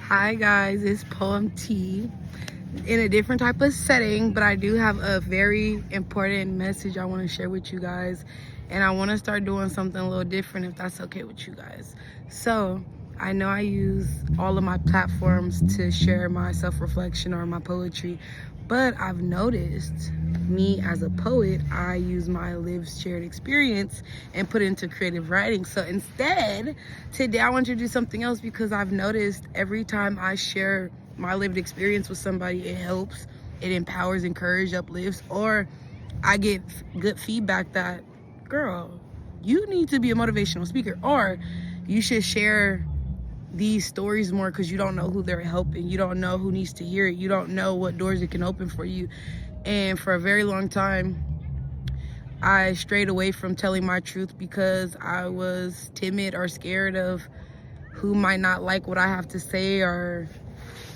Hi guys, it's Poem T in a different type of setting, but I do have a very important message I want to share with you guys, and I want to start doing something a little different if that's okay with you guys. So I know I use all of my platforms to share my self-reflection or my poetry, but I've noticed me as a poet, I use my lived shared experience and put it into creative writing. So instead, today I want to do something else because I've noticed every time I share my lived experience with somebody, it helps, it empowers, encourages, uplifts, or I get good feedback that, girl, you need to be a motivational speaker, or you should share these stories more because you don't know who they're helping. You don't know who needs to hear it. You don't know what doors it can open for you. And for a very long time, I strayed away from telling my truth because I was timid or scared of who might not like what I have to say or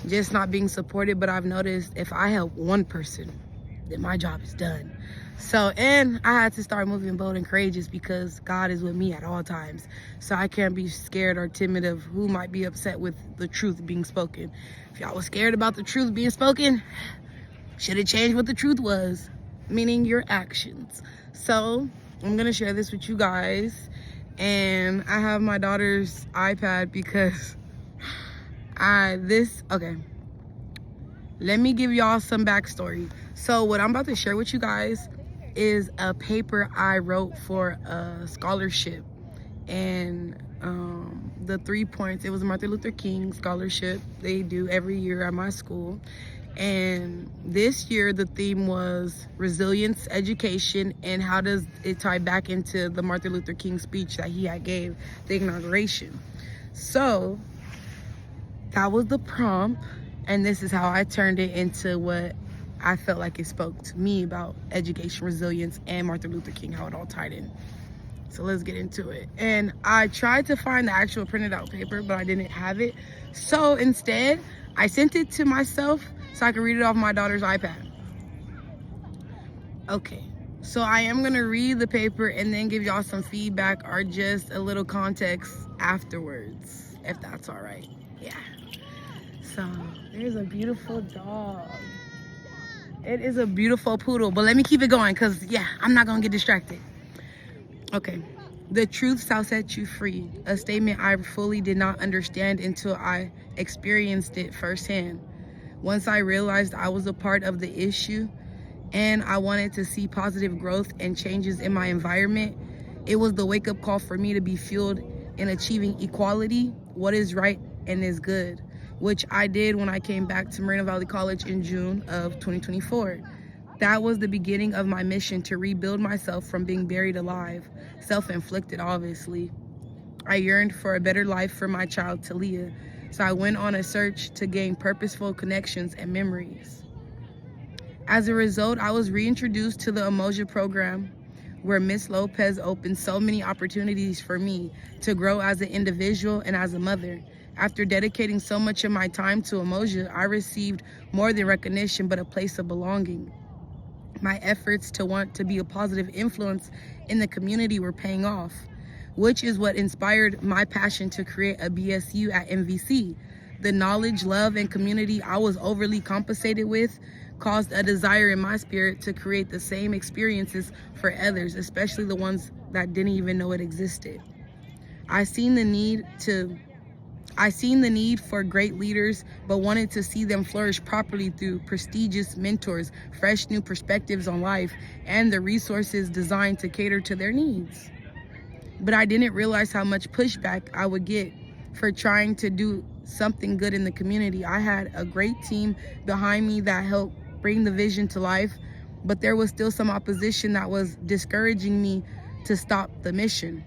just not being supported. But I've noticed if I help one person, then my job is done. So, and I had to start moving bold and courageous because God is with me at all times. So I can't be scared or timid of who might be upset with the truth being spoken. If y'all was scared about the truth being spoken, should have changed what the truth was, meaning your actions. So I'm gonna share this with you guys, and I have my daughter's iPad because okay. Let me give y'all some backstory. So what I'm about to share with you guys is a paper I wrote for a scholarship, and the 3 points, it was a Martin Luther King scholarship they do every year at my school. And this year the theme was resilience, education, and how does it tie back into the Martin Luther King speech that he had gave the inauguration. So that was the prompt, and this is how I turned it into what I felt like it spoke to me about education, resilience, and Martin Luther King, how it all tied in. So let's get into it. And I tried to find the actual printed out paper, but I didn't have it. So instead, I sent it to myself so I could read it off my daughter's iPad. Okay, so I am gonna read the paper and then give y'all some feedback or just a little context afterwards, if that's all right. Yeah. So there's a beautiful dog. It is a beautiful poodle, but let me keep it going because, yeah, I'm not gonna get distracted. Okay. The truth shall set you free, a statement I fully did not understand until I experienced it firsthand. Once I realized I was a part of the issue and I wanted to see positive growth and changes in my environment, it was the wake-up call for me to be fueled in achieving equality, what is right and is good, which I did when I came back to Moreno Valley College in June of 2024. That was the beginning of my mission to rebuild myself from being buried alive, self-inflicted obviously. I yearned for a better life for my child Talia, so I went on a search to gain purposeful connections and memories. As a result, I was reintroduced to the Emoja program, where Miss Lopez opened so many opportunities for me to grow as an individual and as a mother. After dedicating so much of my time to Emoja, I received more than recognition, but a place of belonging. My efforts to want to be a positive influence in the community were paying off, which is what inspired my passion to create a BSU at MVC. The knowledge, love, and community I was overly compensated with caused a desire in my spirit to create the same experiences for others, especially the ones that didn't even know it existed. I seen the need for great leaders, but wanted to see them flourish properly through prestigious mentors, fresh new perspectives on life, and the resources designed to cater to their needs. But I didn't realize how much pushback I would get for trying to do something good in the community. I had a great team behind me that helped bring the vision to life, but there was still some opposition that was discouraging me to stop the mission.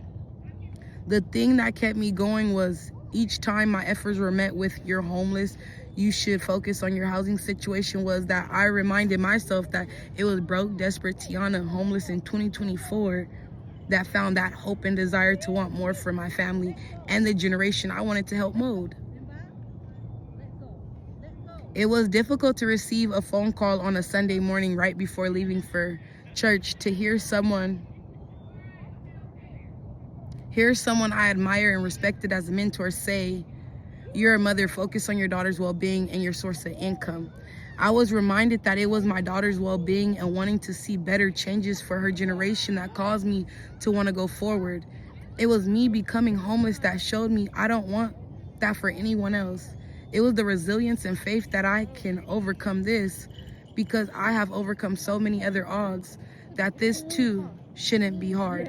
The thing that kept me going was each time my efforts were met with "you're homeless, you should focus on your housing situation," was that I reminded myself that it was broke, desperate Tiana, homeless in 2024, that found that hope and desire to want more for my family and the generation I wanted to help mold. It was difficult to receive a phone call on a Sunday morning right before leaving for church to hear someone I admire and respected as a mentor say, You're a mother. Focus on your daughter's well-being and your source of income. I was reminded that it was my daughter's well-being and wanting to see better changes for her generation that caused me to want to go forward. It was me becoming homeless that showed me I don't want that for anyone else. It was the resilience and faith that I can overcome this because I have overcome so many other odds that this too shouldn't be hard.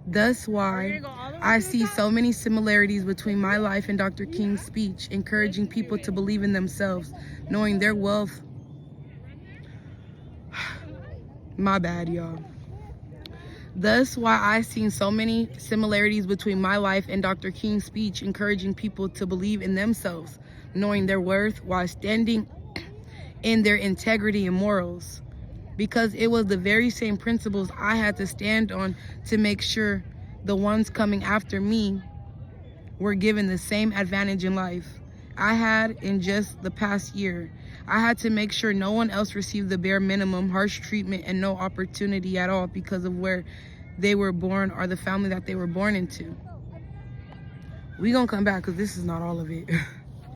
Thus why I see so many similarities between my life and Dr. King's speech, encouraging people to believe in themselves, knowing their wealth. My bad, y'all. Thus why I seen so many similarities between my life and Dr. King's speech, encouraging people to believe in themselves, knowing their worth while standing in their integrity and morals. Because it was the very same principles I had to stand on to make sure the ones coming after me were given the same advantage in life I had in just the past year. I had to make sure no one else received the bare minimum, harsh treatment, and no opportunity at all because of where they were born or the family that they were born into. We gonna come back because this is not all of it.